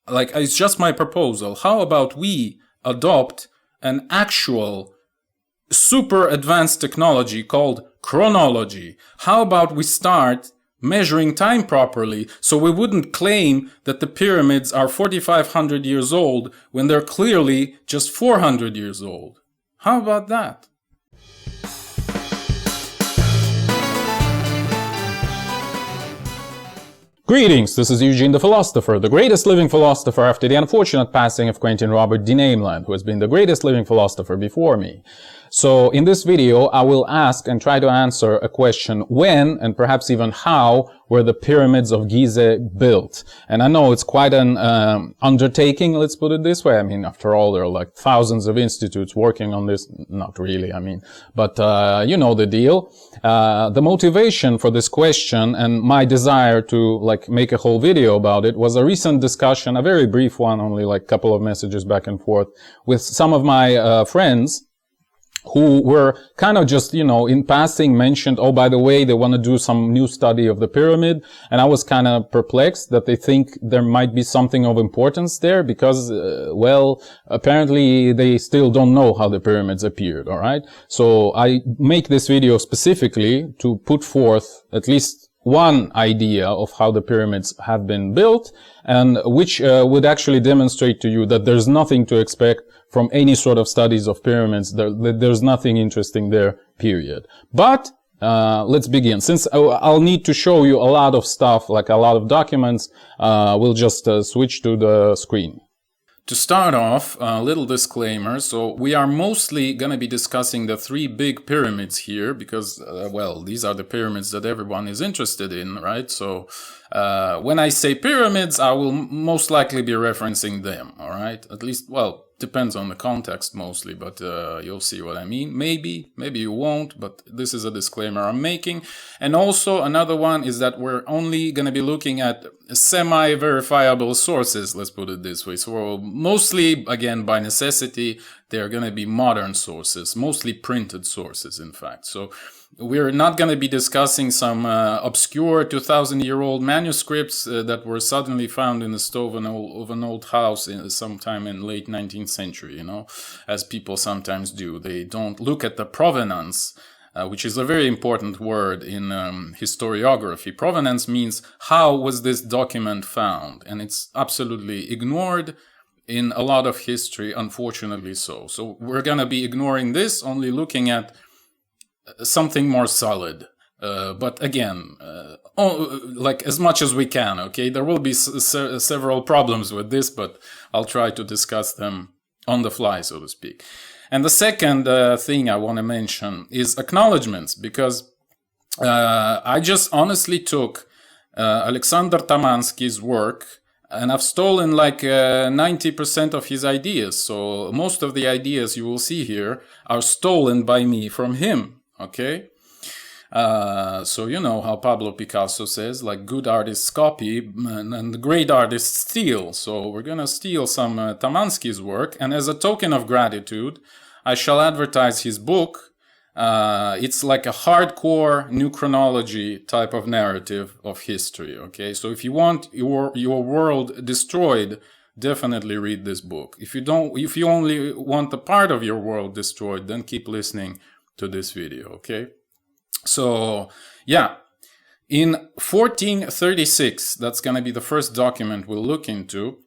like, it's just my proposal. How about we adopt an actual super advanced technology called chronology? How about we start measuring time properly, so we wouldn't claim that the pyramids are 4,500 years old when they're clearly just 400 years old? How about that? Greetings, this is Eugene the Philosopher, the greatest living philosopher after the unfortunate passing of Quentin Robert de Nameland, who has been the greatest living philosopher before me. So in this video, I will ask and try to answer a question: when, and perhaps even how, were the pyramids of Giza built? And I know it's quite an undertaking, let's put it this way. I mean, after all, there are like thousands of institutes working on this. Not really, I mean, but you know the deal. The motivation for this question and my desire to like make a whole video about it was a recent discussion, a very brief one, only like a couple of messages back and forth, with some of my friends, who were kind of just, you know, in passing mentioned, oh, by the way, they want to do some new study of the pyramid. And I was kind of perplexed that they think there might be something of importance there because, well, apparently they still don't know how the pyramids appeared, all right? So I make this video specifically to put forth at least one idea of how the pyramids have been built, and which would actually demonstrate to you that there's nothing to expect from any sort of studies of pyramids. There's nothing interesting there, period. But let's begin. Since I'll need to show you a lot of stuff, like a lot of documents, we'll just switch to the screen. To start off, a little disclaimer. So we are mostly going to be discussing the three big pyramids here because, well, these are the pyramids that everyone is interested in, right? So when I say pyramids, I will most likely be referencing them, all right? At least, well, depends on the context mostly, but you'll see what I mean. Maybe you won't, but this is a disclaimer I'm making. And also another one is that we're only going to be looking at semi-verifiable sources, let's put it this way. So mostly, again, by necessity, they're going to be modern sources, mostly printed sources, in fact. So we're not going to be discussing some obscure 2,000-year-old manuscripts that were suddenly found in the stove of an old house sometime in late 19th century, you know, as people sometimes do. They don't look at the provenance, which is a very important word in historiography. Provenance means how was this document found, and it's absolutely ignored in a lot of history, unfortunately so. So we're going to be ignoring this, only looking at something more solid. But again, like as much as we can, okay? There will be several problems with this, but I'll try to discuss them on the fly, so to speak. And the second thing I want to mention is acknowledgements, because I just honestly took Alexander Tamansky's work and I've stolen like 90% of his ideas. So most of the ideas you will see here are stolen by me from him, okay? So you know how Pablo Picasso says, like, good artists copy and great artists steal. So we're gonna steal some Tamansky's work, and as a token of gratitude, I shall advertise his book. It's like a hardcore new chronology type of narrative of history, okay? So if you want your world destroyed, definitely read this book. If you only want a part of your world destroyed, then keep listening to this video, okay? So, yeah, in 1436, that's going to be the first document we'll look into.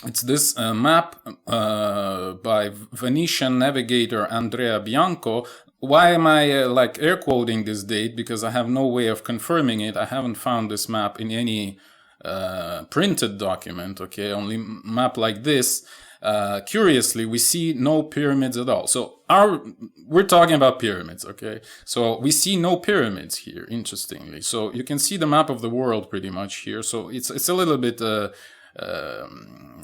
It's this map by Venetian navigator Andrea Bianco. Why am I like air quoting this date? Because I have no way of confirming it. I haven't found this map in any printed document, okay? Only map like this. Curiously, we see no pyramids at all. So we're talking about pyramids, okay? So we see no pyramids here, interestingly. So you can see the map of the world pretty much here. So it's a little bit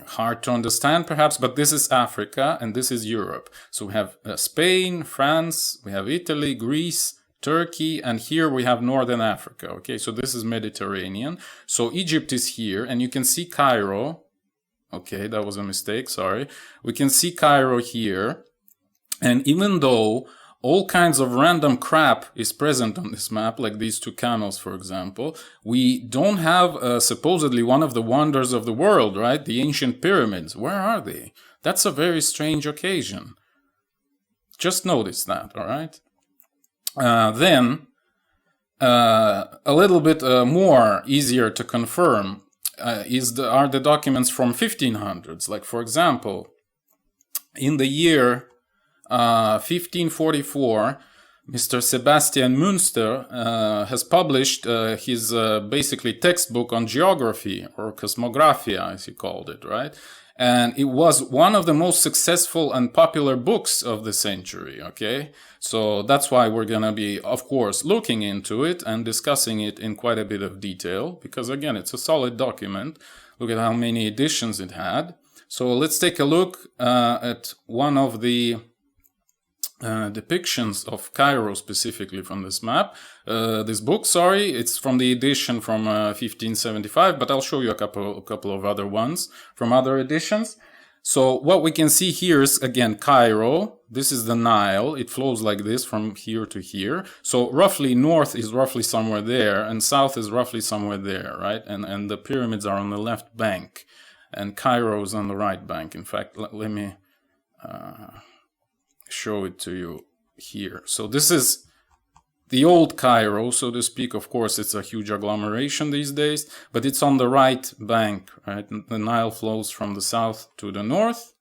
hard to understand perhaps, but this is Africa and this is Europe. So we have Spain, France, we have Italy, Greece, Turkey, and here we have Northern Africa, okay? So this is Mediterranean. So Egypt is here, and you can see Cairo. Okay, that was a mistake, sorry. We can see Cairo here. And even though all kinds of random crap is present on this map, like these two camels, for example. We don't have supposedly one of the wonders of the world, right? The ancient pyramids. Where are they? That's a very strange occasion. Just notice that, all right? Then, a little bit more easier to confirm are the documents from 1500s. Like, for example, in the year 1544, Mr. Sebastian Muenster has published his basically textbook on geography, or cosmographia as he called it, right? And it was one of the most successful and popular books of the century, okay? So that's why we're gonna be, of course, looking into it and discussing it in quite a bit of detail, because again, it's a solid document. Look at how many editions it had. So let's take a look at one of the depictions of Cairo specifically from this map. This book, sorry, it's from the edition from 1575, but I'll show you a couple of other ones from other editions. So what we can see here is, again, Cairo. This is the Nile. It flows like this from here to here. So roughly north is roughly somewhere there, and south is roughly somewhere there, right? And the pyramids are on the left bank, and Cairo is on the right bank. In fact, let me show it to you here. So this is the old Cairo, so to speak. Of course, it's a huge agglomeration these days, but it's on the right bank, right? The Nile flows from the south to the north.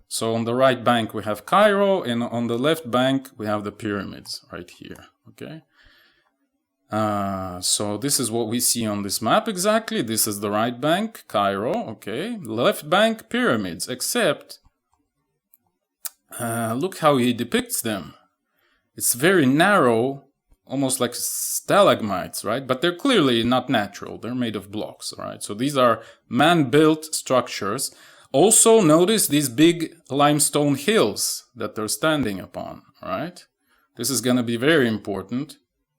So on the right bank we have Cairo, and on the left bank we have the pyramids right here, okay? So this is what we see on this map exactly. This is the right bank, Cairo, okay? Left bank, pyramids, except look how he depicts them. It's very narrow, almost like stalagmites, right? But they're clearly not natural. They're made of blocks, right? So these are man-built structures. Also notice these big limestone hills that they're standing upon, right? This is going to be very important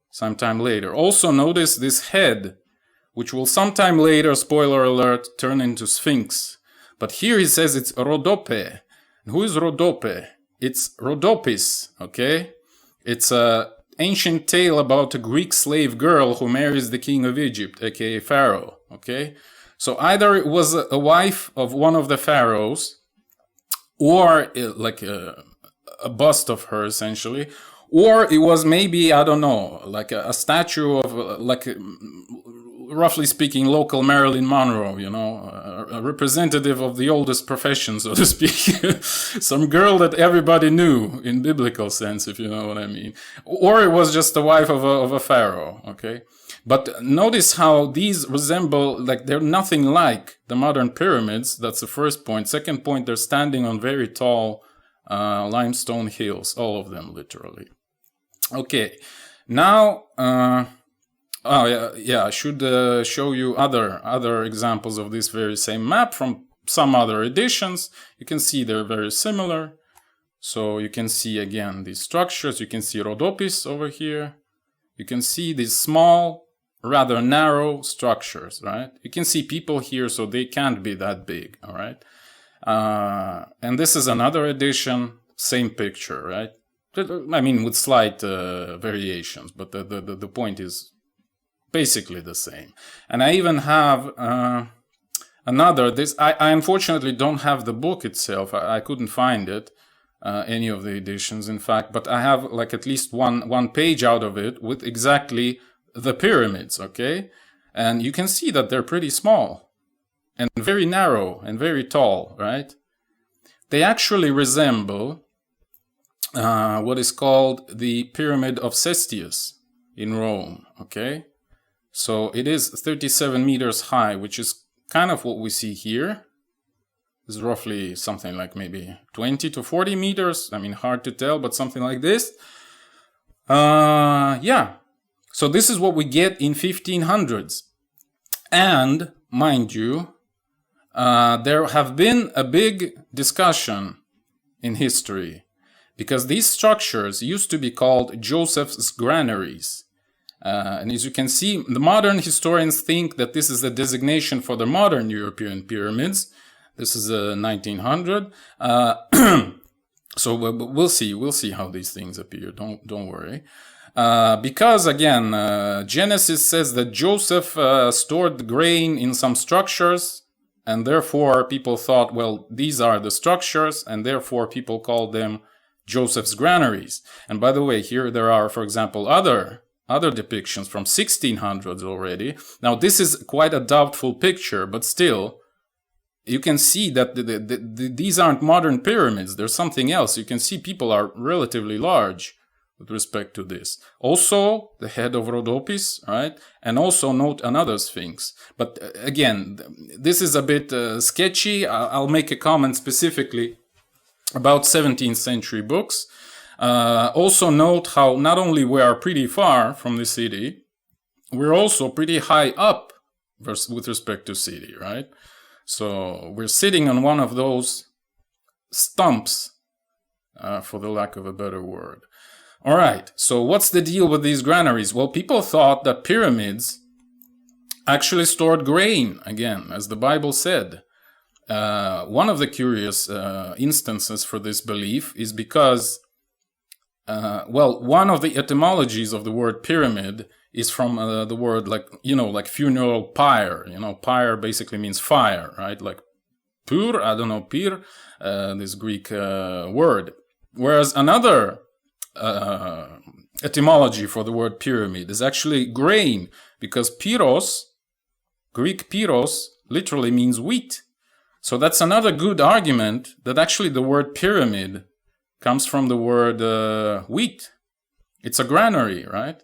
sometime later. Also notice this head, which will sometime later, spoiler alert, turn into Sphinx. But here he says it's Rhodope. Who is Rhodope? It's Rhodopis, okay? It's an ancient tale about a Greek slave girl who marries the king of Egypt, aka Pharaoh, okay? So either it was a wife of one of the pharaohs, or like a bust of her, essentially, or it was maybe, I don't know, like a statue of, roughly speaking, local Marilyn Monroe, you know, a representative of the oldest profession, so to speak. Some girl that everybody knew in biblical sense, if you know what I mean. Or it was just the wife of a pharaoh, okay? But notice how these resemble, like, they're nothing like the modern pyramids. That's the first point. Second point, they're standing on very tall limestone hills, all of them, literally. Okay, now... I should show you other examples of this very same map from some other editions. You can see they're very similar. So you can see again these structures. You can see Rhodopis over here. You can see these small, rather narrow structures, right? You can see people here, so they can't be that big, all right? And this is another edition, same picture, right? I mean, with slight variations, but the point is basically the same. And I even have another. I unfortunately don't have the book itself. I couldn't find it, any of the editions, in fact. But I have like at least one page out of it with exactly the pyramids. Okay, and you can see that they're pretty small and very narrow and very tall. Right? They actually resemble what is called the Pyramid of Cestius in Rome. Okay. So it is 37 meters high, which is kind of what we see here. It's roughly something like maybe 20 to 40 meters. I mean, hard to tell, but something like this. Yeah. So this is what we get in 1500s. And, mind you, there have been a big discussion in history because these structures used to be called Joseph's granaries. And as you can see, the modern historians think that this is the designation for the modern European pyramids. This is 1900. So we'll see how these things appear. Don't worry. Because again, Genesis says that Joseph stored grain in some structures, and therefore people thought, well, these are the structures, and therefore people called them Joseph's granaries. And by the way, here there are, for example, other depictions from 1600s already. Now this is quite a doubtful picture, but still, you can see that these aren't modern pyramids. There's something else. You can see people are relatively large with respect to this. Also, the head of Rhodopis, right? And also note another Sphinx. But again, this is a bit sketchy. I'll make a comment specifically about 17th century books. Also note how not only we are pretty far from the city, we're also pretty high up with respect to city, right? So we're sitting on one of those stumps, for the lack of a better word. All right, so what's the deal with these granaries? Well, people thought that pyramids actually stored grain, again, as the Bible said. One of the curious instances for this belief is because, one of the etymologies of the word pyramid is from the word like funeral pyre. Pyre basically means fire, right? Like pur, pyr, this Greek word. Whereas another etymology for the word pyramid is actually grain, because pyros, Greek pyros, literally means wheat. So that's another good argument that actually the word pyramid comes from the word wheat. It's a granary, right?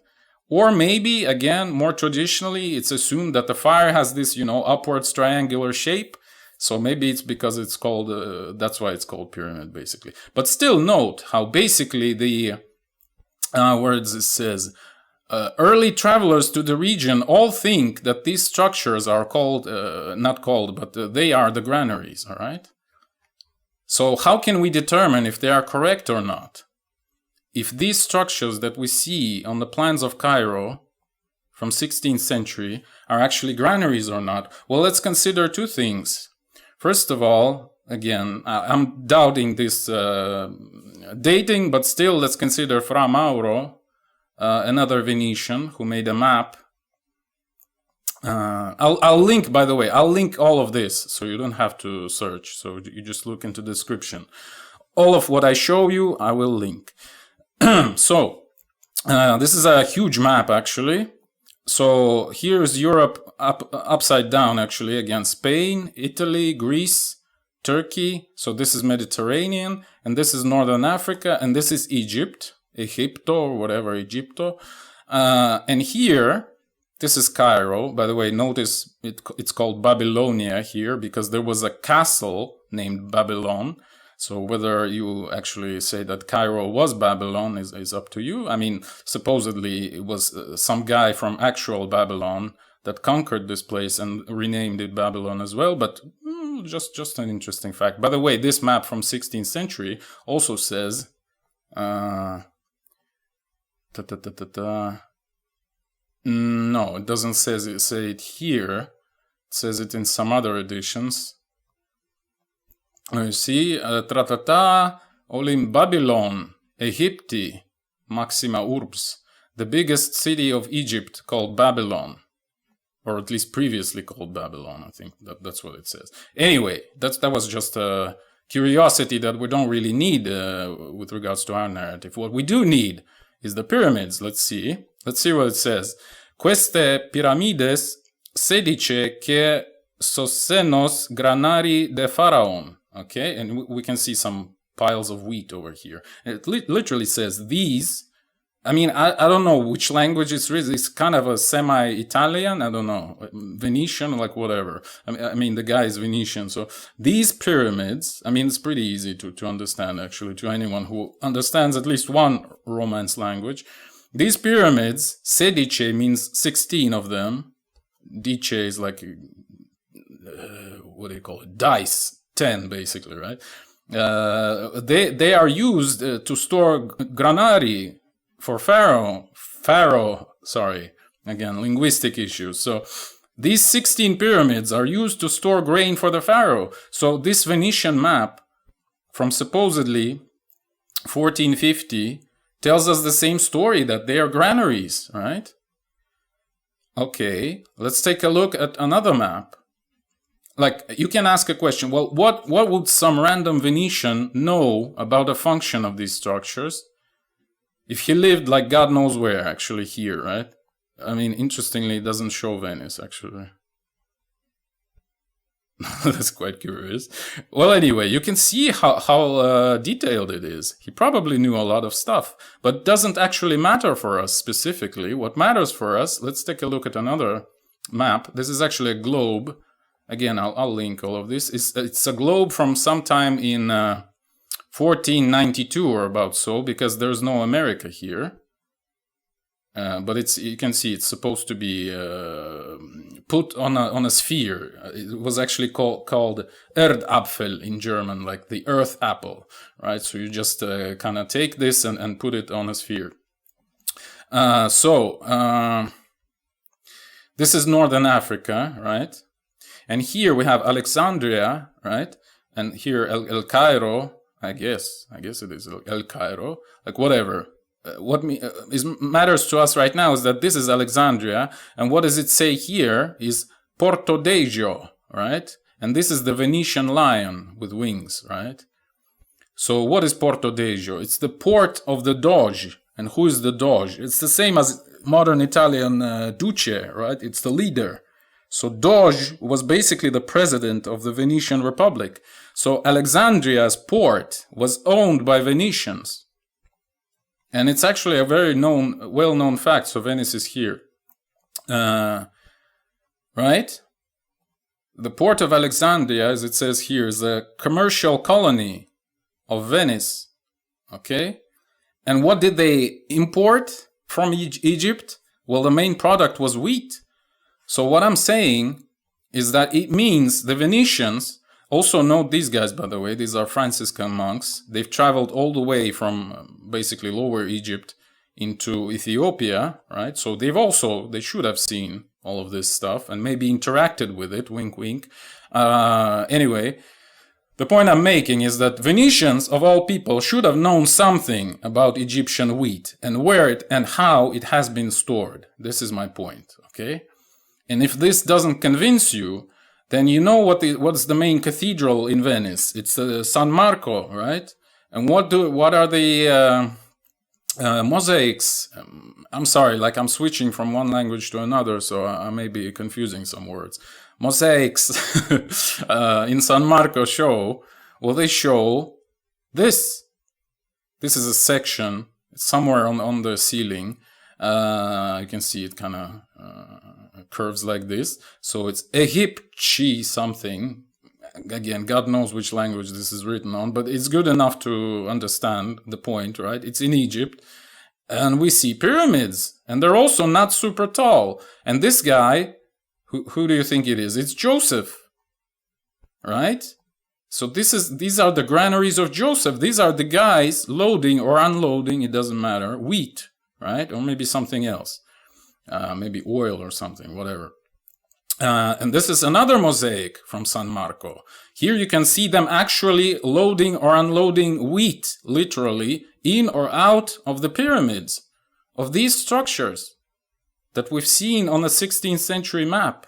Or maybe, again, more traditionally, it's assumed that the fire has this, upwards triangular shape. So maybe it's because it's called, that's why it's called pyramid, basically. But still note how basically the, words it says, early travelers to the region all think that these structures are called, not called, but they are the granaries, all right? So how can we determine if they are correct or not? If these structures that we see on the plans of Cairo from 16th century are actually granaries or not, well, let's consider two things. First of all, again, I'm doubting this dating, but still let's consider Fra Mauro, another Venetian who made a map. I'll link, by the way, I'll link all of this so you don't have to search. So you just look into the description. All of what I show you, I will link. So, this is a huge map, actually. So here's Europe upside down, actually. Again, Spain, Italy, Greece, Turkey. So this is Mediterranean, and this is Northern Africa, and this is Egypt, Egipto, or whatever, Egypto. And here, this is Cairo. By the way, notice it's called Babylonia here because there was a castle named Babylon. So whether you actually say that Cairo was Babylon is up to you. I mean, supposedly it was some guy from actual Babylon that conquered this place and renamed it Babylon as well. But just an interesting fact. By the way, this map from 16th century also says... No, it doesn't say it here. It says it in some other editions. You see, Tratata olim Babylon, Egypti, Maxima Urbs, the biggest city of Egypt called Babylon, or at least previously called Babylon. I think that's what it says. Anyway, that was just a curiosity that we don't really need with regards to our narrative. What we do need is the pyramids. Let's see what it says. Queste piramides sedice che sostenos granari de Pharaon. Okay, and we can see some piles of wheat over here. It literally says these. I mean, I don't know which language it's written. It's kind of a semi-Italian. I don't know, Venetian, like whatever. I mean, the guy is Venetian. So these pyramids, I mean, it's pretty easy to understand, actually, to anyone who understands at least one Romance language. These pyramids, sedice means 16 of them. Dice is like, what do you call it? Dice. 10 basically, right? They are used to store granari for Pharaoh, sorry, again, linguistic issues. So these 16 pyramids are used to store grain for the Pharaoh. So this Venetian map from supposedly 1450 tells us the same story, that they are granaries, right? Okay, let's take a look at another map. Like, you can ask a question, well, what would some random Venetian know about the function of these structures if he lived like God knows where, actually here, right? I mean, interestingly, it doesn't show Venice, actually. That's quite curious. Well, anyway, you can see how detailed it is. He probably knew a lot of stuff, but it doesn't actually matter for us specifically. What matters for us, let's take a look at another map. This is actually a globe. Again, I'll link all of this. It's a globe from sometime in 1492 or about so, because there's no America here. But you can see it's supposed to be put on a sphere. It was actually called Erdapfel in German, like the earth apple, right? So you just kind of take this and put it on a sphere. This is Northern Africa, right? And here we have Alexandria, right? And here El Cairo, I guess it is El Cairo, like whatever. What matters to us right now is that this is Alexandria, and what does it say here is Porto Dejo, right? And this is the Venetian lion with wings, right? So what is Porto Dejo? It's the port of the Doge. And who is the Doge? It's the same as modern Italian Duce, right? It's the leader. So Doge was basically the president of the Venetian Republic. So Alexandria's port was owned by Venetians. And it's actually a very well-known fact. So Venice is here, right? The port of Alexandria, as it says here, is a commercial colony of Venice, okay? And what did they import from Egypt? Well, the main product was wheat. So what I'm saying is that it means the Venetians, also note these guys, by the way, these are Franciscan monks. They've traveled all the way from basically Lower Egypt into Ethiopia, right? So they should have seen all of this stuff and maybe interacted with it, wink, wink. Anyway, the point I'm making is that Venetians, of all people, should have known something about Egyptian wheat and where it and how it has been stored. This is my point, okay? And if this doesn't convince you, then you know what's the main cathedral in Venice. It's San Marco, right? And what are the mosaics? I'm sorry, like I'm switching from one language to another, so I may be confusing some words. Mosaics in San Marco show, well, they show this. This is a section. It's somewhere on the ceiling. You can see it kind of curves like this. So it's E.th.ph something. Again, God knows which language this is written on, but it's good enough to understand the point, right? It's in Egypt. And we see pyramids. And they're also not super tall. And this guy, who do you think it is? It's Joseph, right? So these are the granaries of Joseph. These are the guys loading or unloading, it doesn't matter, wheat, right? Or maybe something else. Maybe oil or something, whatever. And this is another mosaic from San Marco. Here you can see them actually loading or unloading wheat, literally, in or out of the pyramids of these structures that we've seen on the 16th century map.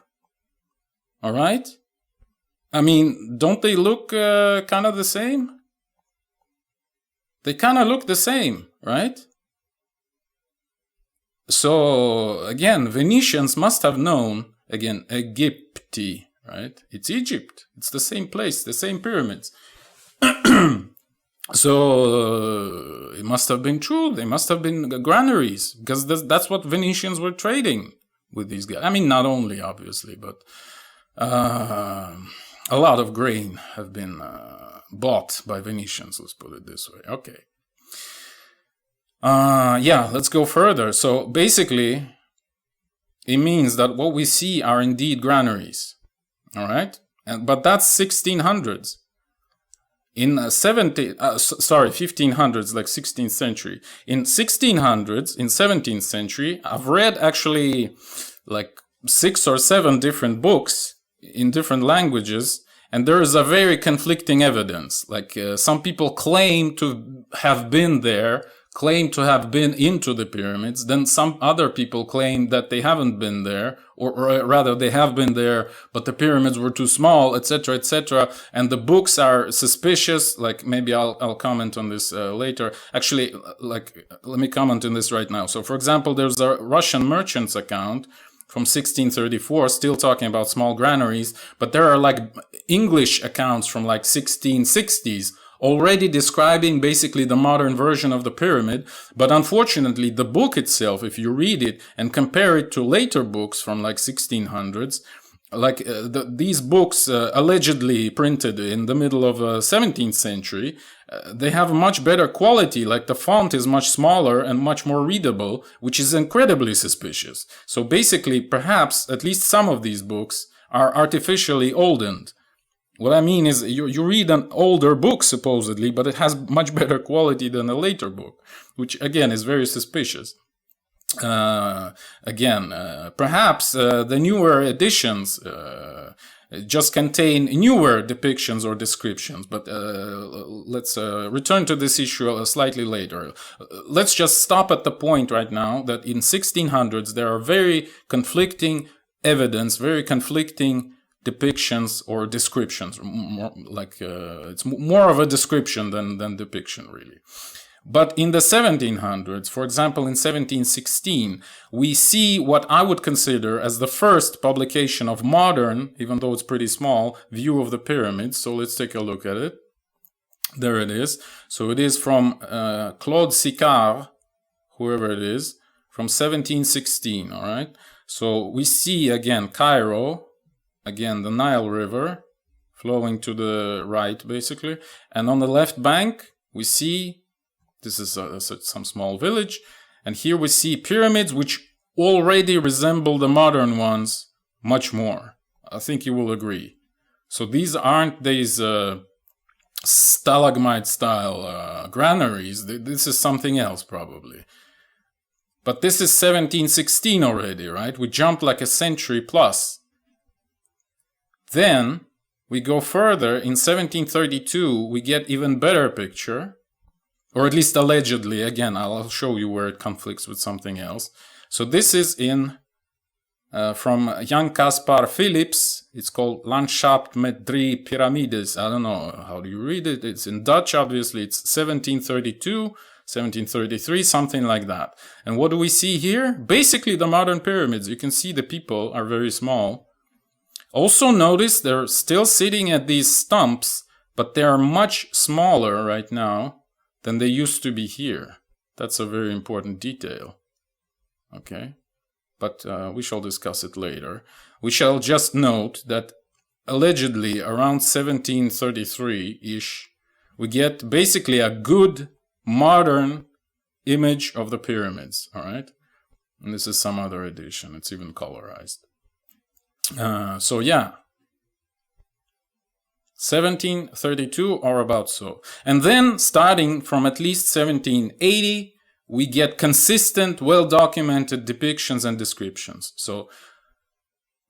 All right? I mean, don't they look kind of the same? They kind of look the same, right? So, again, Venetians must have known, again, Egypti, right? It's Egypt. It's the same place, the same pyramids. So, it must have been true. They must have been granaries, because that's what Venetians were trading with these guys. I mean, not only, obviously, but a lot of grain have been bought by Venetians, let's put it this way. Okay. Yeah, let's go further. So basically, it means that what we see are indeed granaries. All right? But that's 1600s. In 1500s, like 16th century. In 1600s, in 17th century, I've read actually like 6 or 7 different books in different languages, and there is a very conflicting evidence. Like some people claim to have been there, claim to have been into the pyramids, then some other people claim that they haven't been there, or rather they have been there, but the pyramids were too small, etc., etc. And the books are suspicious. Like maybe I'll comment on this later. Actually, like let me comment on this right now. So for example, there's a Russian merchant's account from 1634, still talking about small granaries, but there are like English accounts from like 1660s already describing basically the modern version of the pyramid. But unfortunately, the book itself, if you read it and compare it to later books from like 1600s, like these books allegedly printed in the middle of 17th century, they have much better quality. Like the font is much smaller and much more readable, which is incredibly suspicious. So basically, perhaps at least some of these books are artificially oldened. What I mean is you read an older book supposedly, but it has much better quality than a later book, which again is very suspicious. Perhaps the newer editions just contain newer depictions or descriptions, but let's return to this issue slightly later. Let's just stop at the point right now that in 1600s there are very conflicting evidence, very conflicting depictions or descriptions, it's more of a description than depiction, really. But in the 1700s, for example, in 1716, we see what I would consider as the first publication of modern, even though it's pretty small, view of the pyramids. So let's take a look at it. There it is. So it is from Claude Sicard, whoever it is, from 1716, all right? So we see, again, Cairo, again, the Nile River flowing to the right, basically. And on the left bank, we see, this is some small village. And here we see pyramids, which already resemble the modern ones much more. I think you will agree. So these aren't these stalagmite-style granaries. This is something else, probably. But this is 1716 already, right? We jumped like a century plus. Then we go further. In 1732, we get even better picture, or at least allegedly. Again, I'll show you where it conflicts with something else. So this is in from Jan Caspar Philips. It's called Landschaft met drie Pyramides. I don't know how do you read it. It's in Dutch, obviously. It's 1732, 1733, something like that. And what do we see here? Basically the modern pyramids. You can see the people are very small. Also notice they're still sitting at these stumps, but they are much smaller right now than they used to be here. That's a very important detail. Okay, but we shall discuss it later. We shall just note that allegedly around 1733-ish, we get basically a good modern image of the pyramids, all right? And this is some other edition. It's even colorized. So yeah, 1732 or about so. And then starting from at least 1780, we get consistent, well-documented depictions and descriptions. So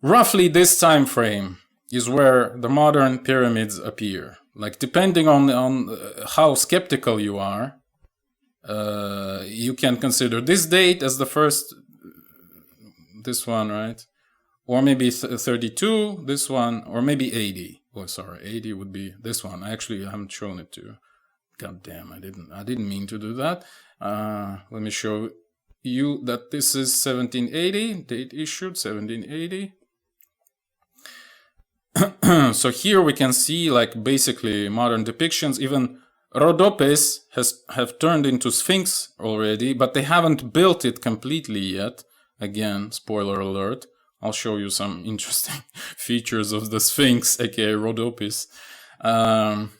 roughly this time frame is where the modern pyramids appear. Like depending on how skeptical you are, you can consider this date as the first, this one, right? Or maybe 32, this one, or maybe 80. Oh, sorry, 80 would be this one. Actually, I haven't shown it to you. God damn, I didn't mean to do that. Let me show you that this is 1780, date issued 1780. So here we can see like basically modern depictions. Even Rhodopes have turned into Sphinx already, but they haven't built it completely yet. Again, spoiler alert. I'll show you some interesting features of the Sphinx, aka Rhodopes. But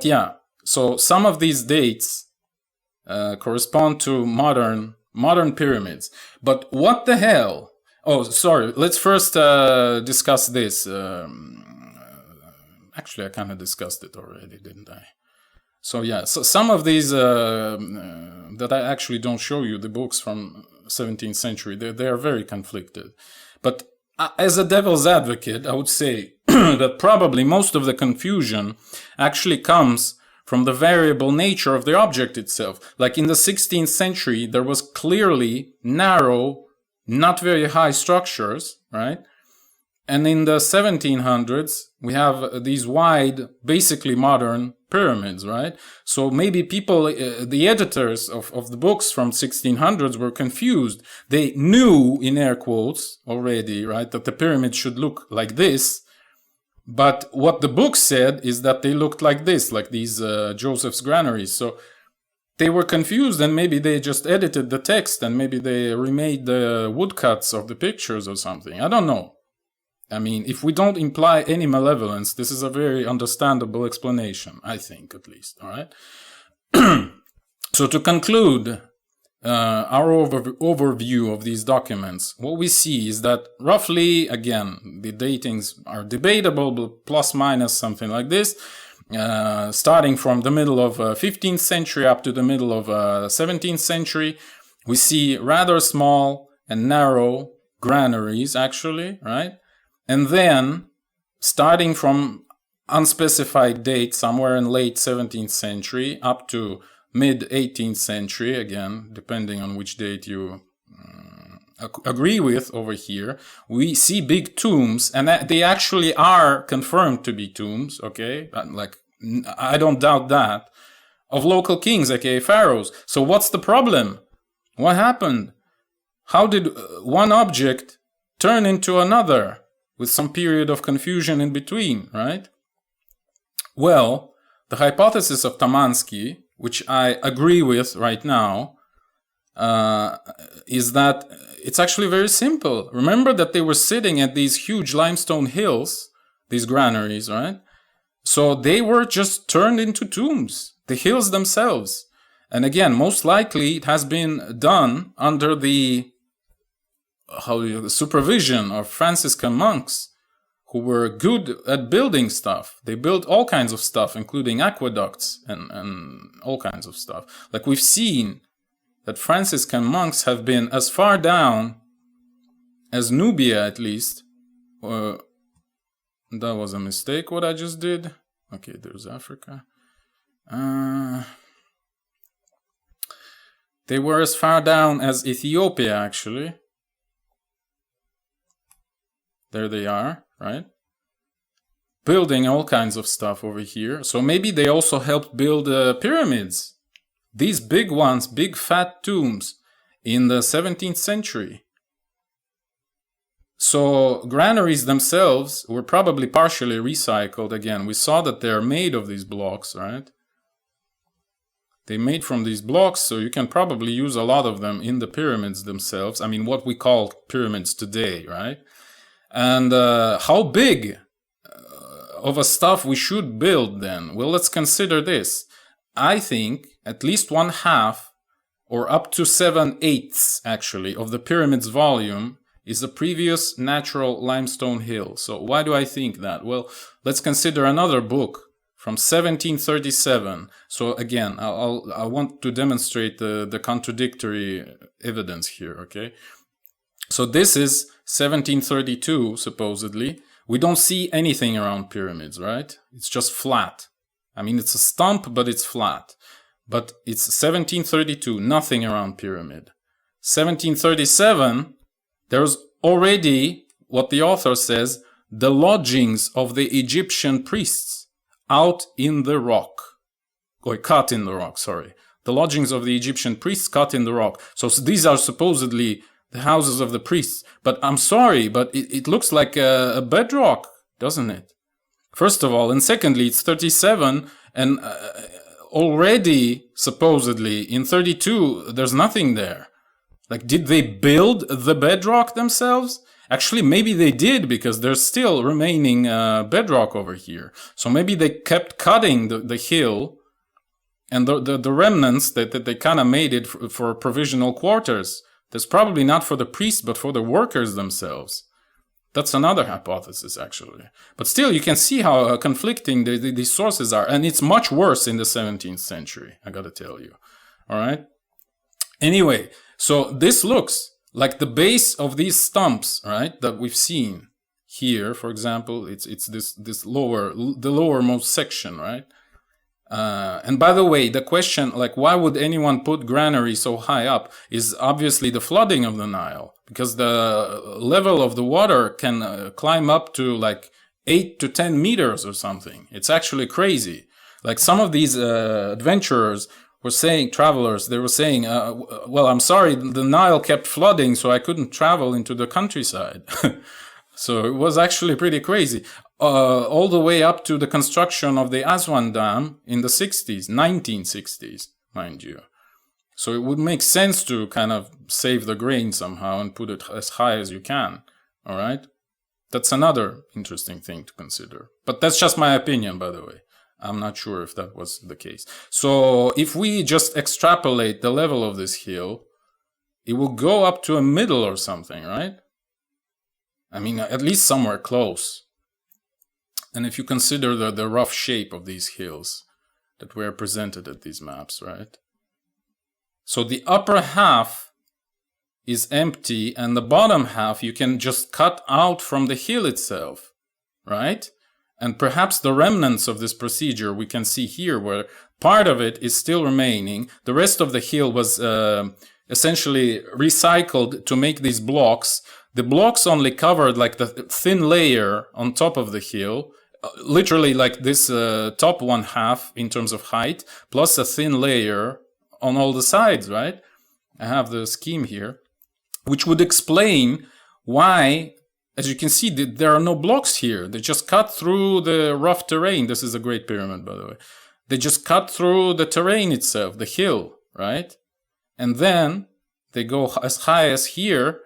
yeah, so some of these dates correspond to modern pyramids. But what the hell? Oh, sorry. Let's first discuss this. Actually, I kind of discussed it already, didn't I? So yeah, so some of these that I actually don't show you, the books from 17th century, they are very conflicted. But as a devil's advocate, I would say that probably most of the confusion actually comes from the variable nature of the object itself. Like in the 16th century, there was clearly narrow, not very high structures, right? And in the 1700s, we have these wide, basically modern pyramids, right? So maybe people, the editors of the books from 1600s were confused. They knew, in air quotes, already, right, that the pyramid should look like this. But what the book said is that they looked like this, like these Joseph's granaries. So they were confused, and maybe they just edited the text, and maybe they remade the woodcuts of the pictures or something. I don't know. I mean, if we don't imply any malevolence, this is a very understandable explanation, I think, at least, all right? So to conclude our overview of these documents, what we see is that roughly, again, the datings are debatable, but plus minus something like this, starting from the middle of 15th century up to the middle of 17th century, we see rather small and narrow granaries, actually, right? And then, starting from unspecified date, somewhere in late 17th century, up to mid-18th century, again, depending on which date you agree with over here, we see big tombs, and they actually are confirmed to be tombs, okay? Like, I don't doubt that, of local kings, aka pharaohs. So what's the problem? What happened? How did one object turn into another? With some period of confusion in between, right? Well, the hypothesis of Tamansky, which I agree with right now, is that it's actually very simple. Remember that they were sitting at these huge limestone hills, these granaries, right? So they were just turned into tombs, the hills themselves. And again, most likely it has been done under the supervision of Franciscan monks who were good at building stuff. They built all kinds of stuff, including aqueducts and all kinds of stuff. Like we've seen that Franciscan monks have been as far down as Nubia, at least. That was a mistake, what I just did. Okay, there's Africa. They were as far down as Ethiopia, actually. There they are, right? Building all kinds of stuff over here. So maybe they also helped build pyramids. These big ones, big fat tombs in the 17th century. So granaries themselves were probably partially recycled. Again, we saw that they're made of these blocks, right? They made from these blocks, so you can probably use a lot of them in the pyramids themselves. I mean, what we call pyramids today, right? And how big of a stuff we should build then? Well, let's consider this. I think at least 1/2 or up to 7/8 actually of the pyramid's volume is a previous natural limestone hill. So why do I think that? Well, let's consider another book from 1737. So again, I want to demonstrate the contradictory evidence here, okay? So this is 1732, supposedly. We don't see anything around pyramids, right? It's just flat. I mean, it's a stump, but it's flat. But it's 1732, nothing around pyramid. 1737, there's already, what the author says, the lodgings of the Egyptian priests out in the rock. Or cut in the rock, sorry. The lodgings of the Egyptian priests cut in the rock. So these are supposedly the houses of the priests. But I'm sorry, but it looks like a bedrock, doesn't it? First of all, and secondly, it's 37, and already, supposedly, in 32, there's nothing there. Like, did they build the bedrock themselves? Actually, maybe they did, because there's still remaining bedrock over here. So maybe they kept cutting the hill, and the remnants that they kind of made it for provisional quarters. That's probably not for the priests, but for the workers themselves. That's another hypothesis, actually. But still, you can see how conflicting these sources are. And it's much worse in the 17th century, I gotta tell you. All right? Anyway, so this looks like the base of these stumps, right, that we've seen here, for example, it's the lowermost section, right? And by the way, the question, like, why would anyone put granary so high up, is obviously the flooding of the Nile, because the level of the water can climb up to like 8 to 10 meters or something. It's actually crazy. Like some of these adventurers were saying, travelers, they were saying, well, I'm sorry, the Nile kept flooding, so I couldn't travel into the countryside. So it was actually pretty crazy. All the way up to the construction of the Aswan Dam in the 60s, 1960s, mind you. So it would make sense to kind of save the grain somehow and put it as high as you can. All right? That's another interesting thing to consider. But that's just my opinion, by the way. I'm not sure if that was the case. So if we just extrapolate the level of this hill, it will go up to a middle or something, right? I mean, at least somewhere close. And if you consider the rough shape of these hills that were presented at these maps, right? So the upper half is empty, and the bottom half you can just cut out from the hill itself, right? And perhaps the remnants of this procedure we can see here, where part of it is still remaining. The rest of the hill was essentially recycled to make these blocks. The blocks only covered like the thin layer on top of the hill, literally like this top one half in terms of height, plus a thin layer on all the sides, right? I have the scheme here, which would explain why, as you can see, there are no blocks here. They just cut through the rough terrain. This is a great pyramid, by the way. They just cut through the terrain itself, the hill, right? And then they go as high as here,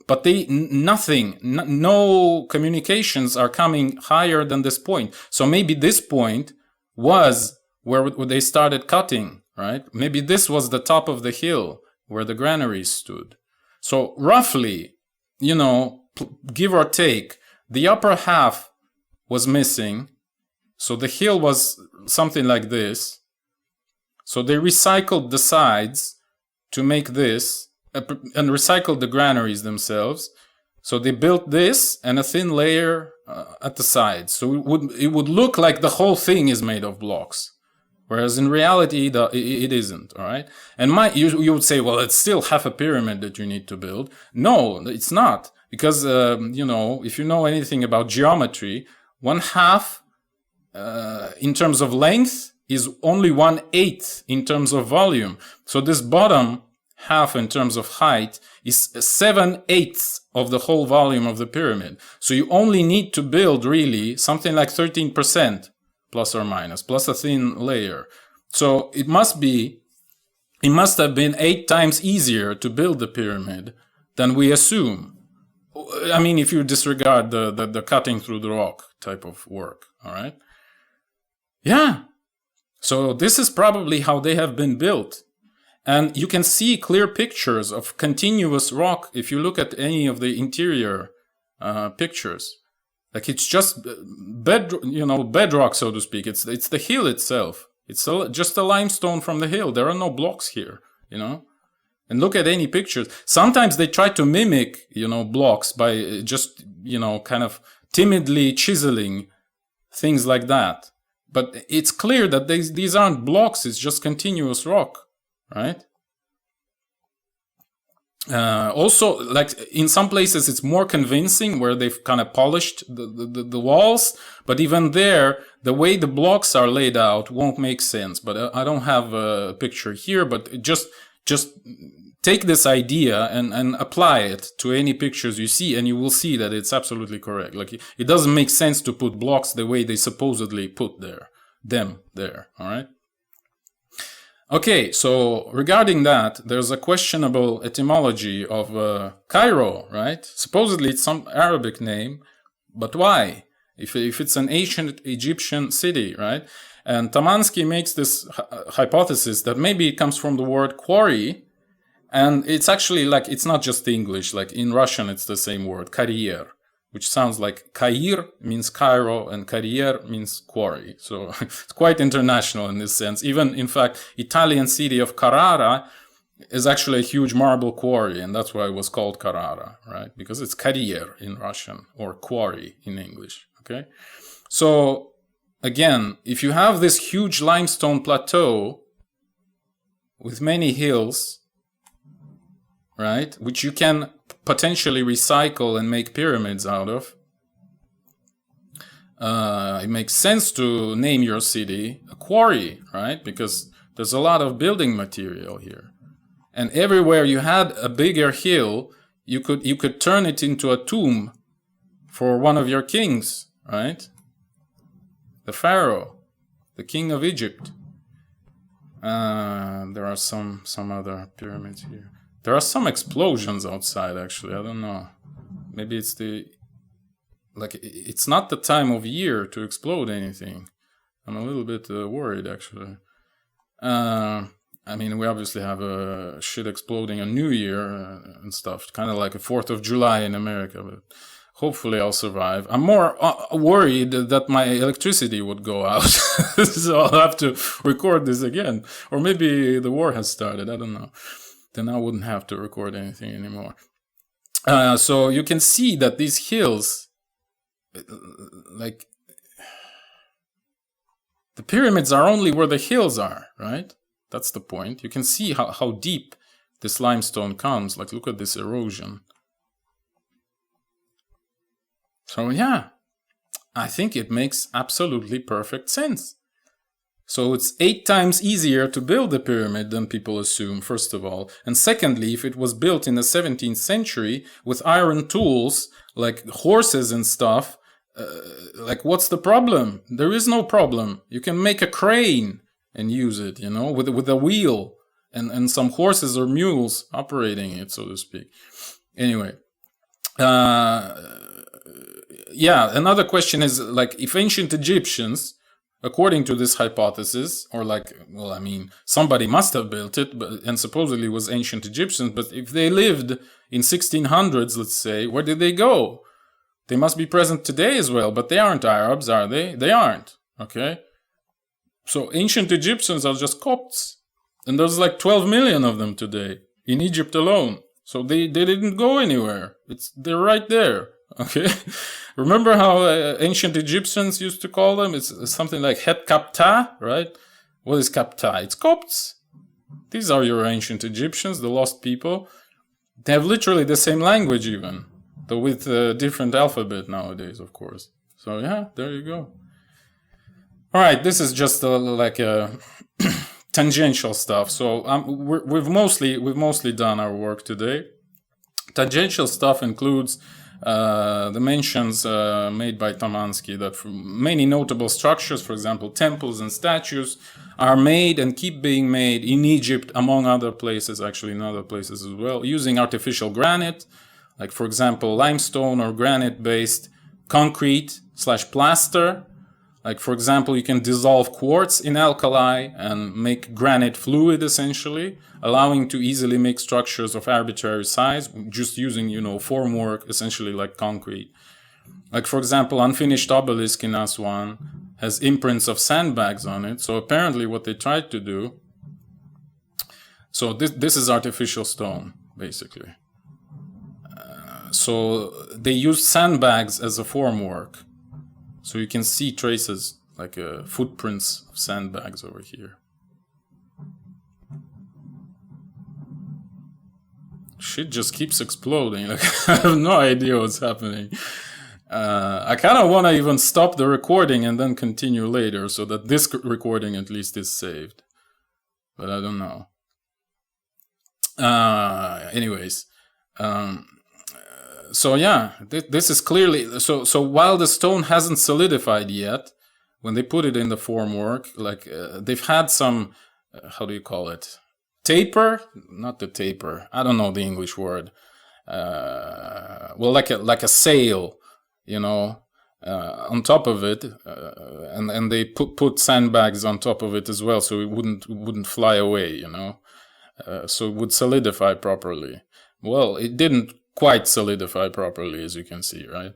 but no communications are coming higher than this point. So maybe this point was where they started cutting, right? Maybe this was the top of the hill where the granaries stood. So roughly, you know, give or take, the upper half was missing. So the hill was something like this. So they recycled the sides to make this, and recycled the granaries themselves. So they built this and a thin layer at the sides. So it would look like the whole thing is made of blocks, whereas in reality it isn't. All right. And you would say, well, it's still half a pyramid that you need to build. No, it's not, because you know, if you know anything about geometry, 1/2 in terms of length is only 1/8 in terms of volume. So this bottom half in terms of height is 7/8 of the whole volume of the pyramid. So you only need to build really something like 13% plus or minus, plus a thin layer. So it must have been 8 times easier to build the pyramid than we assume. I mean, if you disregard the cutting through the rock type of work, all right? Yeah. So this is probably how they have been built. And you can see clear pictures of continuous rock if you look at any of the interior pictures. Like it's just bedrock, so to speak. It's the hill itself. It's just a limestone from the hill. There are no blocks here, you know. And look at any pictures. Sometimes they try to mimic, you know, blocks by just, you know, kind of timidly chiseling things like that. But it's clear that these aren't blocks. It's just continuous rock. Right? Also, like in some places it's more convincing where they've kind of polished the walls, but even there, the way the blocks are laid out won't make sense. But I don't have a picture here, but just take this idea and apply it to any pictures you see, and you will see that it's absolutely correct. Like it doesn't make sense to put blocks the way they supposedly put them there. All right. Okay, so regarding that, there's a questionable etymology of Cairo, right? Supposedly it's some Arabic name, but why? If it's an ancient Egyptian city, right? And Tamansky makes this hypothesis that maybe it comes from the word quarry, and it's actually like, it's not just English, like in Russian it's the same word, carrier, which sounds like Cair means Cairo and carrier means quarry. So it's quite international in this sense. Even, in fact, Italian city of Carrara is actually a huge marble quarry, and that's why it was called Carrara, right? Because it's carrier in Russian, or quarry in English, okay? So, again, if you have this huge limestone plateau with many hills, right, which you can potentially recycle and make pyramids out of, it makes sense to name your city a quarry, right? Because there's a lot of building material here. And everywhere you had a bigger hill, you could turn it into a tomb for one of your kings, right? The Pharaoh, the king of Egypt. There are some other pyramids here. There are some explosions outside, actually. I don't know. Maybe it's it's not the time of year to explode anything. I'm a little bit worried, actually. I mean, we obviously have shit exploding on New Year and stuff, kind of like a 4th of July in America, but hopefully I'll survive. I'm more worried that my electricity would go out, so I'll have to record this again. Or maybe the war has started, I don't know. Then I wouldn't have to record anything anymore. So you can see that these hills, like, the pyramids are only where the hills are, right? That's the point. You can see how deep this limestone comes. Like, look at this erosion. So yeah, I think it makes absolutely perfect sense. So it's 8 times easier to build a pyramid than people assume, first of all. And secondly, if it was built in the 17th century with iron tools, like horses and stuff, like, what's the problem? There is no problem. You can make a crane and use it, you know, with a wheel and some horses or mules operating it, so to speak. Anyway, yeah, another question is, like, if ancient Egyptians, according to this hypothesis, or like, well, I mean, somebody must have built it, and supposedly it was ancient Egyptians, but if they lived in 1600s, let's say, where did they go? They must be present today as well, but they aren't Arabs, are they? They aren't, okay? So ancient Egyptians are just Copts, and there's like 12 million of them today in Egypt alone. So they didn't go anywhere. They're right there, okay? Remember how ancient Egyptians used to call them? It's something like Het Kapta, right? What is Kapta? It's Copts. These are your ancient Egyptians, the lost people. They have literally the same language even, though with a different alphabet nowadays, of course. So yeah, there you go. All right, this is just like a tangential stuff. So we've mostly done our work today. Tangential stuff includes the mentions made by Tamansky that many notable structures, for example, temples and statues, are made and keep being made in Egypt, among other places, actually in other places as well, using artificial granite, like, for example, limestone or granite-based concrete / plaster. Like, for example, you can dissolve quartz in alkali and make granite fluid, essentially, allowing to easily make structures of arbitrary size, just using, formwork, essentially like concrete. Like, for example, unfinished obelisk in Aswan has imprints of sandbags on it. So apparently what they tried to do, so this is artificial stone, basically. So they used sandbags as a formwork. So you can see traces, like footprints of sandbags over here. Shit just keeps exploding. Like, I have no idea what's happening. I kind of want to even stop the recording and then continue later, so that this recording at least is saved. But I don't know. Anyways. So yeah, this is clearly, so while the stone hasn't solidified yet, when they put it in the formwork, like they've had some, how do you call it? Taper? Not the taper. I don't know the English word. Well, like a sail, on top of it, and they put sandbags on top of it as well, so it wouldn't fly away, so it would solidify properly. Well, it didn't quite solidify properly, as you can see, right?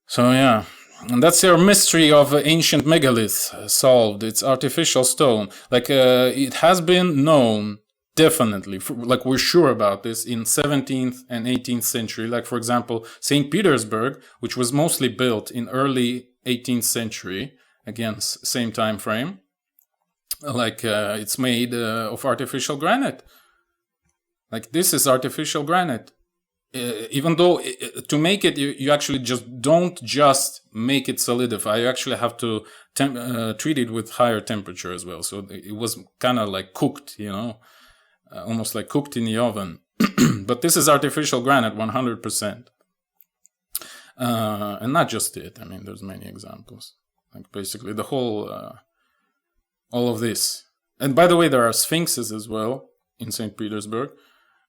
So yeah, and that's your mystery of ancient megalith solved. It's artificial stone. Like, it has been known definitely, like we're sure about this, in 17th and 18th century. Like, for example, St. Petersburg, which was mostly built in early 18th century, again, same time frame. Like, it's made of artificial granite. Like, this is artificial granite. Even though to make it, you actually don't just make it solidify. You actually have to treat it with higher temperature as well. So it was kind of like cooked, almost like cooked in the oven. But this is artificial granite, 100%. And not just it. I mean, there's many examples. Like basically the whole, all of this. And by the way, there are sphinxes as well in St. Petersburg,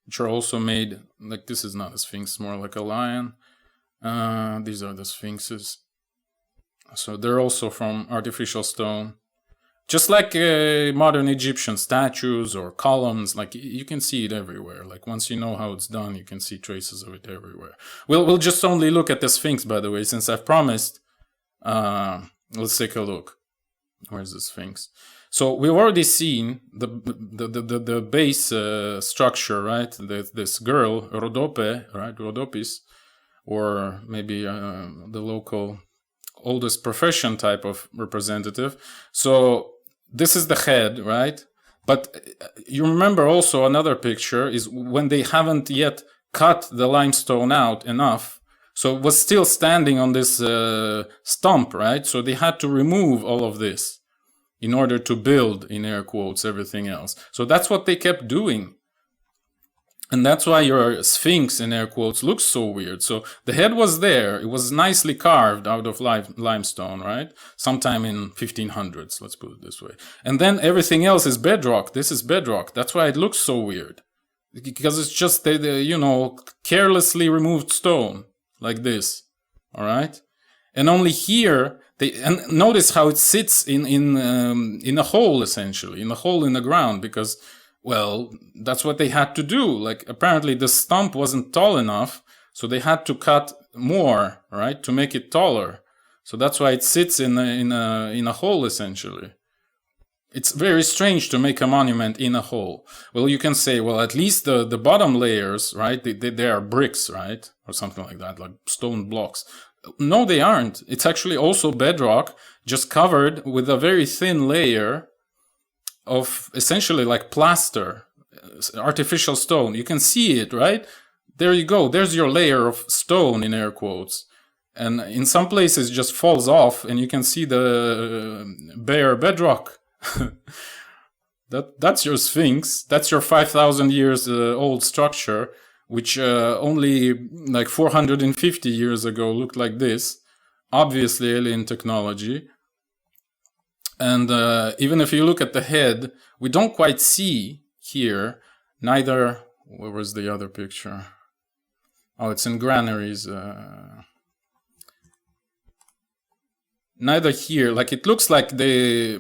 which are also made, like this is not a sphinx, more like a lion. These are the sphinxes. So they're also from artificial stone. Just like modern Egyptian statues or columns, like you can see it everywhere. Like once you know how it's done, you can see traces of it everywhere. We'll just only look at the Sphinx, by the way, since I've promised. Let's take a look. Where's the Sphinx? So we've already seen the base structure, right? This girl, Rhodope, right? Rhodopis, or maybe the local oldest profession type of representative. So this is the head, right? But you remember also another picture is when they haven't yet cut the limestone out enough. So it was still standing on this stump, right? So they had to remove all of this in order to build, in air quotes, everything else. So that's what they kept doing. And that's why your Sphinx, in air quotes, looks so weird. So the head was there. It was nicely carved out of limestone, right? Sometime in 1500s, let's put it this way. And then everything else is bedrock. This is bedrock. That's why it looks so weird. Because it's just, carelessly removed stone, like this, all right? And only here, and notice how it sits in a hole, essentially, in a hole in the ground, because, well, that's what they had to do. Like, apparently the stump wasn't tall enough, so they had to cut more, right, to make it taller. So that's why it sits in a hole, essentially. It's very strange to make a monument in a hole. Well, you can say, well, at least the bottom layers, right, they are bricks, right, or something like that, like stone blocks. No, they aren't. It's actually also bedrock, just covered with a very thin layer of essentially like plaster, artificial stone. You can see it, right? There you go. There's your layer of stone, in air quotes. And in some places it just falls off and you can see the bare bedrock. That's your Sphinx. That's your 5,000 years old structure, which only like 450 years ago looked like this. Obviously alien technology. And even if you look at the head, we don't quite see here, neither, where was the other picture? Oh, it's in granaries. Neither here, like it looks like the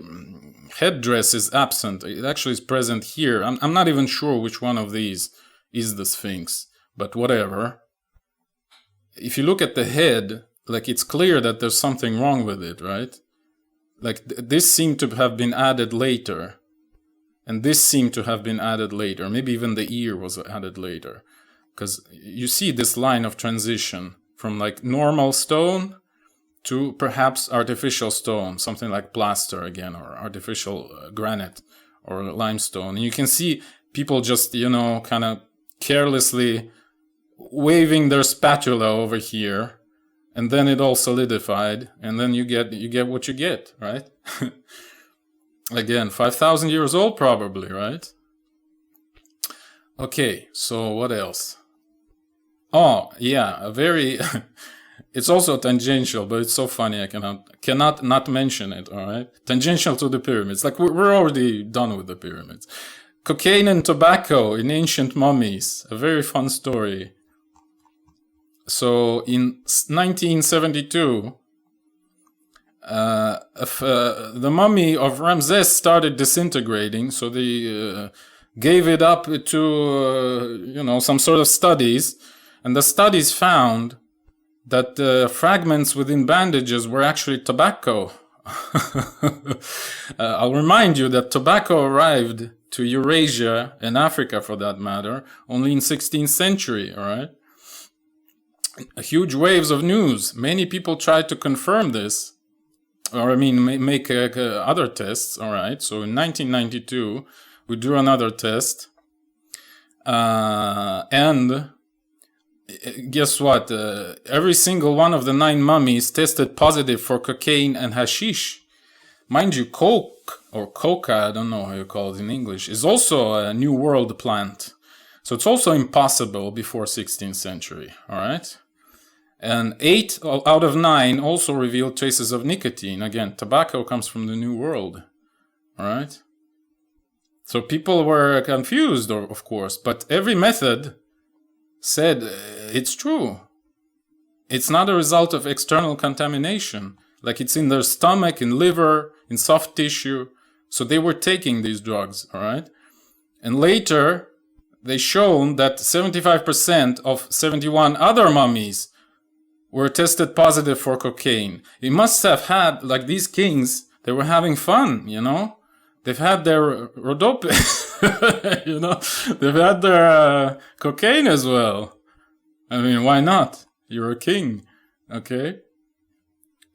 headdress is absent. It actually is present here. I'm not even sure which one of these is the Sphinx, but whatever. If you look at the head, like it's clear that there's something wrong with it, right? Like this seemed to have been added later, and this seemed to have been added later. Maybe even the ear was added later, because you see this line of transition from like normal stone to perhaps artificial stone, something like plaster again, or artificial granite or limestone. And you can see people just, kind of carelessly waving their spatula over here, and then it all solidified, and then you get what you get, right? Again, 5,000 years old probably, right? Okay, so what else? Oh, yeah, a very... It's also tangential, but it's so funny I cannot not mention it, all right? Tangential to the pyramids. Like, we're already done with the pyramids. Cocaine and tobacco in ancient mummies. A very fun story. So, in 1972, the mummy of Ramses started disintegrating, so they gave it up to, some sort of studies. And the studies found that fragments within bandages were actually tobacco. I'll remind you that tobacco arrived to Eurasia and Africa for that matter only in 16th century, all right? Huge waves of news. Many people tried to confirm this, or I mean, make other tests, all right? So in 1992, we drew another test, and guess what? Every single one of the 9 mummies tested positive for cocaine and hashish. Mind you, coke, or coca, I don't know how you call it in English, is also a New World plant. So it's also impossible before 16th century, all right? And 8 out of 9 also revealed traces of nicotine. Again, tobacco comes from the New World, all right? So people were confused, of course, but every method said it's true. It's not a result of external contamination. Like it's in their stomach, in liver, in soft tissue. So they were taking these drugs, all right? And later, they shown that 75% of 71 other mummies were tested positive for cocaine. It must have had, like these kings, they were having fun, you know? They've had their Rhodope, you know? They've had their cocaine as well. I mean, why not? You're a king, okay?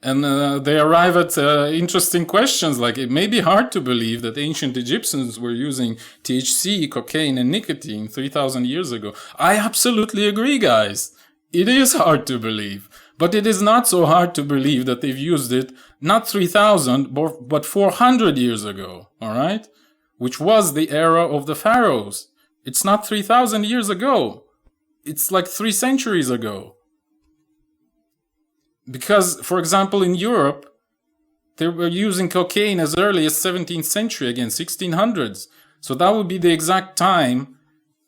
And they arrive at interesting questions, like it may be hard to believe that ancient Egyptians were using THC, cocaine, and nicotine 3,000 years ago. I absolutely agree, guys. It is hard to believe. But it is not so hard to believe that they've used it not 3,000, but 400 years ago, all right? Which was the era of the Pharaohs. It's not 3,000 years ago. It's like 3 centuries ago. Because, for example, in Europe, they were using cocaine as early as 17th century, again, 1600s. So that would be the exact time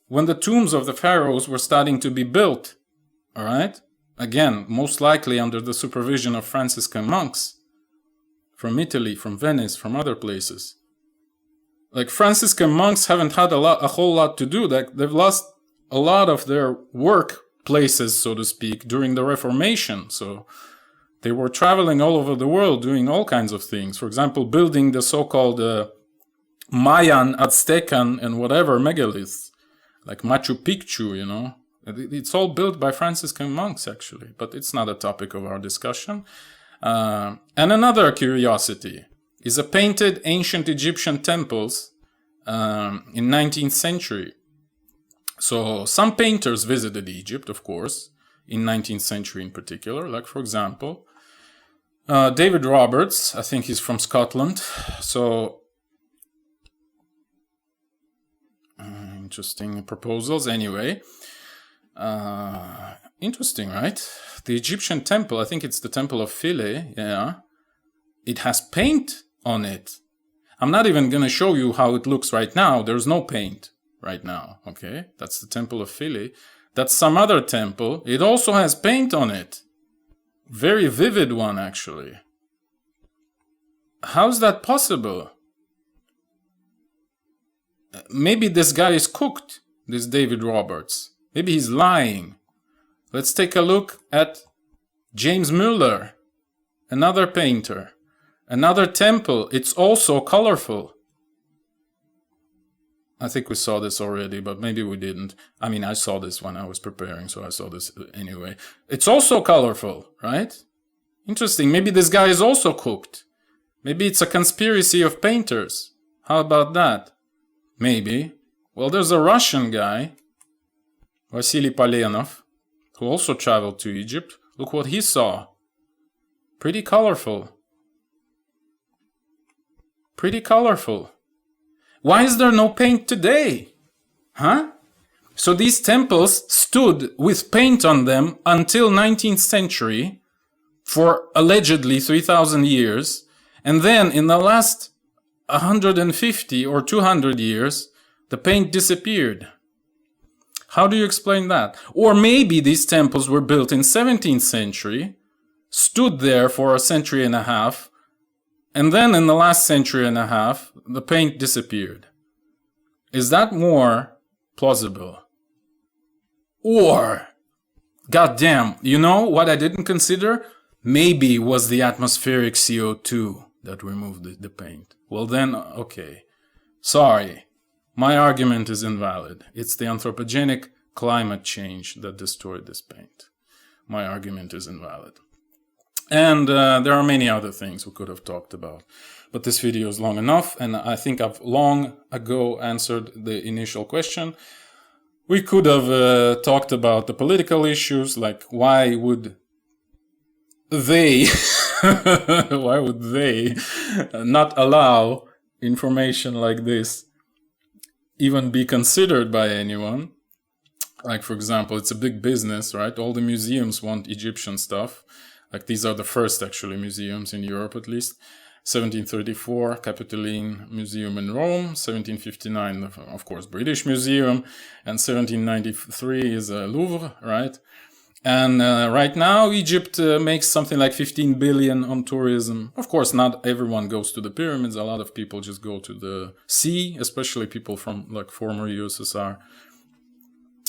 when the tombs of the pharaohs were starting to be built, all right? Again, most likely under the supervision of Franciscan monks from Italy, from Venice, from other places. Like Franciscan monks haven't had a whole lot to do. They've lost a lot of their work places, so to speak, during the Reformation. So they were traveling all over the world doing all kinds of things. For example, building the so-called Mayan, Aztecan, and whatever megaliths, like Machu Picchu, you know. It's all built by Franciscan monks, actually, but it's not a topic of our discussion. And another curiosity is a painted ancient Egyptian temples in 19th century. So some painters visited Egypt, of course, in 19th century in particular, like, for example, David Roberts, I think he's from Scotland. So, interesting proposals. Anyway, interesting, right? The Egyptian temple, I think it's the Temple of Philae, yeah. It has paint on it. I'm not even going to show you how it looks right now. There's no paint right now, okay? That's the Temple of Philae. That's some other temple. It also has paint on it. Very vivid one, actually. How's that possible? Maybe this guy is cooked, this David Roberts. Maybe he's lying. Let's take a look at James Muller, another painter. Another temple. It's also colorful. I think we saw this already, but maybe we didn't. I mean, I saw this when I was preparing, so I saw this anyway. It's also colorful, right? Interesting. Maybe this guy is also cooked. Maybe it's a conspiracy of painters. How about that? Maybe. Well, there's a Russian guy, Vasily Polenov, who also traveled to Egypt. Look what he saw. Pretty colorful. Pretty colorful. Why is there no paint today? Huh? So these temples stood with paint on them until 19th century for allegedly 3,000 years. And then in the last 150 or 200 years, the paint disappeared. How do you explain that? Or maybe these temples were built in 17th century, stood there for a century and a half, and then in the last century and a half, the paint disappeared. Is that more plausible? Or, goddamn, you know what I didn't consider? Maybe it was the atmospheric CO2 that removed the paint. Well then, okay. Sorry. My argument is invalid. It's the anthropogenic climate change that destroyed this paint. My argument is invalid. And there are many other things we could have talked about. But this video is long enough, and I think I've long ago answered the initial question. We could have talked about the political issues, like why would they not allow information like this even be considered by anyone? Like, for example, it's a big business, right? All the museums want Egyptian stuff. Like, these are the first, actually, museums in Europe, at least. 1734, Capitoline Museum in Rome. 1759, of course, British Museum. And 1793 is Louvre, right? And right now, Egypt makes something like 15 billion on tourism. Of course, not everyone goes to the pyramids. A lot of people just go to the sea, especially people from, like, former USSR.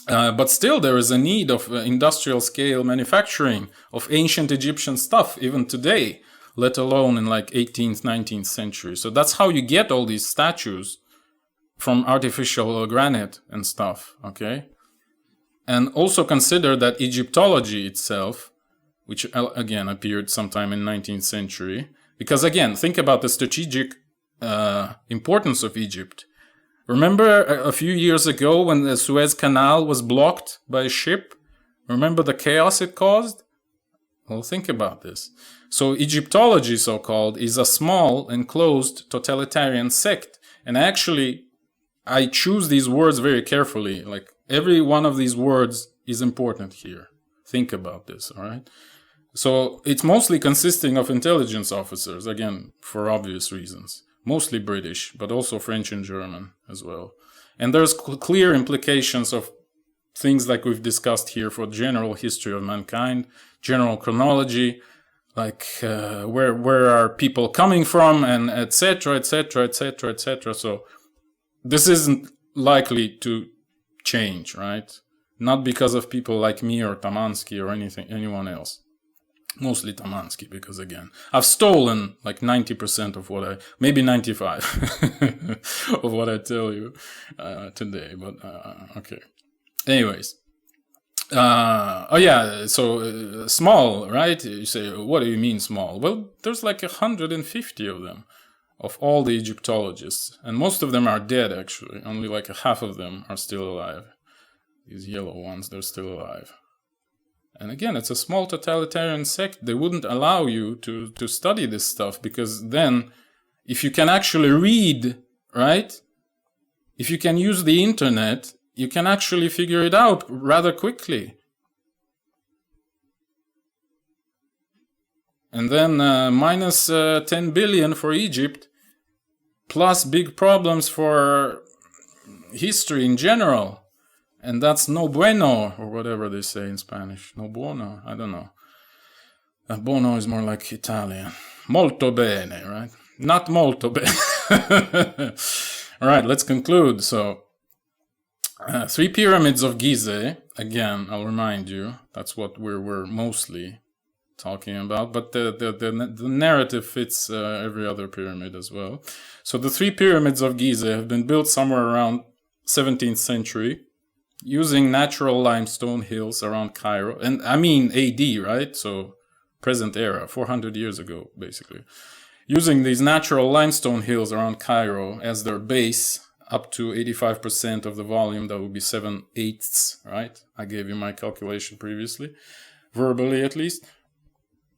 But still, there is a need of industrial scale manufacturing of ancient Egyptian stuff, even today, let alone in like 18th, 19th century. So that's how you get all these statues from artificial granite and stuff, okay? And also consider that Egyptology itself, which again appeared sometime in 19th century, because again, think about the strategic importance of Egypt. Remember a few years ago when the Suez Canal was blocked by a ship? Remember the chaos it caused? Well, think about this. So Egyptology, so-called, is a small, enclosed, totalitarian sect. And actually, I choose these words very carefully. Like, every one of these words is important here. Think about this, all right? So it's mostly consisting of intelligence officers, again, for obvious reasons. Mostly British, but also French and German as well. And there's clear implications of things like we've discussed here for general history of mankind, general chronology, like where are people coming from, and etc., etc., etc., etc. So this isn't likely to change, right? Not because of people like me or Tamansky or anyone else. Mostly Tamansky, because again, I've stolen like 90% of what maybe 95 of what I tell you today, but okay. Anyways, oh yeah, so small, right? You say, what do you mean small? Well, there's like 150 of them, of all the Egyptologists, and most of them are dead actually. Only like half of them are still alive. These yellow ones, they're still alive. And again, it's a small totalitarian sect. They wouldn't allow you to study this stuff, because then, if you can actually read, right? If you can use the internet, you can actually figure it out rather quickly. And then minus 10 billion for Egypt, plus big problems for history in general. And that's no bueno, or whatever they say in Spanish. No buono, I don't know. Buono is more like Italian. Molto bene, right? Not molto bene. All right, let's conclude. So, 3 pyramids of Gizeh. Again, I'll remind you, that's what we're mostly talking about. But the narrative fits every other pyramid as well. So the 3 pyramids of Gizeh have been built somewhere around 17th century, using natural limestone hills around Cairo. And I mean AD, right? So present era, 400 years ago, basically. Using these natural limestone hills around Cairo as their base, up to 85% of the volume, that would be 7/8, right? I gave you my calculation previously, verbally at least.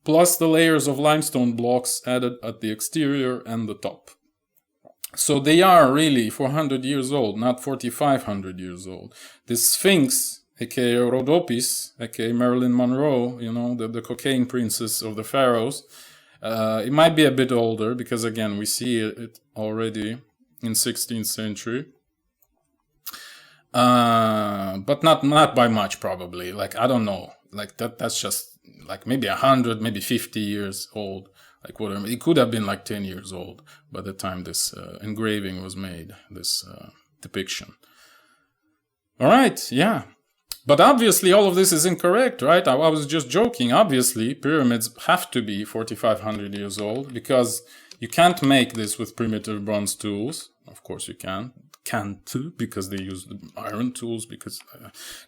Plus the layers of limestone blocks added at the exterior and the top. So they are really 400 years old, not 4,500 years old. This Sphinx, aka Rhodopis, aka Marilyn Monroe, you know, the cocaine princess of the Pharaohs, it might be a bit older, because again, we see it already in 16th century. But not by much, probably. Like, I don't know. Like, that's just like maybe 100, maybe 50 years old. Like, whatever. It could have been like 10 years old by the time this engraving was made, this depiction. All right, yeah. But obviously all of this is incorrect, right? I was just joking. Obviously, pyramids have to be 4,500 years old, because you can't make this with primitive bronze tools. Of course you can. can't, because they use the iron tools, because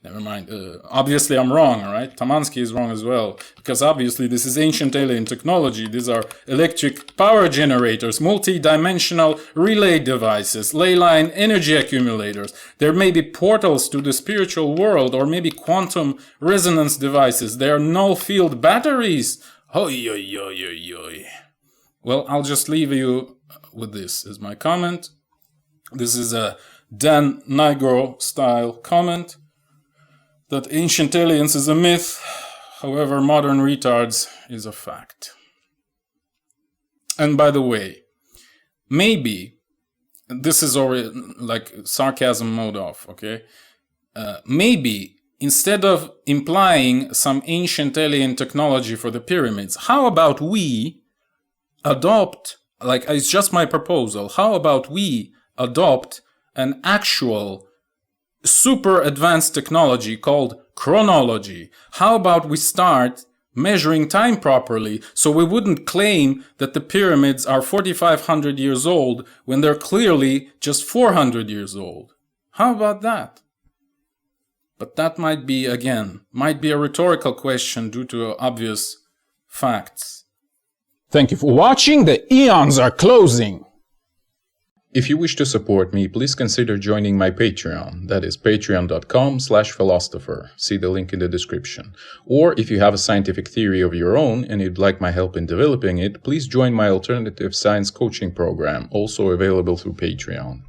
never mind, obviously I'm wrong, all right? Tamansky is wrong as well, because obviously this is ancient alien technology. These are electric power generators, multi-dimensional relay devices, ley line energy accumulators. There may be portals to the spiritual world, or maybe quantum resonance devices. There are null field batteries. Oi, oi, oi, oi, oi. Well, I'll just leave you with this as my comment. This is a Dan Nigro style comment that ancient aliens is a myth, however modern retards is a fact. And by the way, maybe, this is already like sarcasm mode off, okay? Maybe instead of implying some ancient alien technology for the pyramids, how about we adopt, like it's just my proposal, how about we adopt an actual super advanced technology called chronology? How about we start measuring time properly, so we wouldn't claim that the pyramids are 4,500 years old when they're clearly just 400 years old? How about that? But that might be a rhetorical question due to obvious facts. Thank you for watching. The eons are closing. If you wish to support me, please consider joining my Patreon. That is patreon.com/philosopher. See the link in the description. Or if you have a scientific theory of your own and you'd like my help in developing it, please join my alternative science coaching program, also available through Patreon.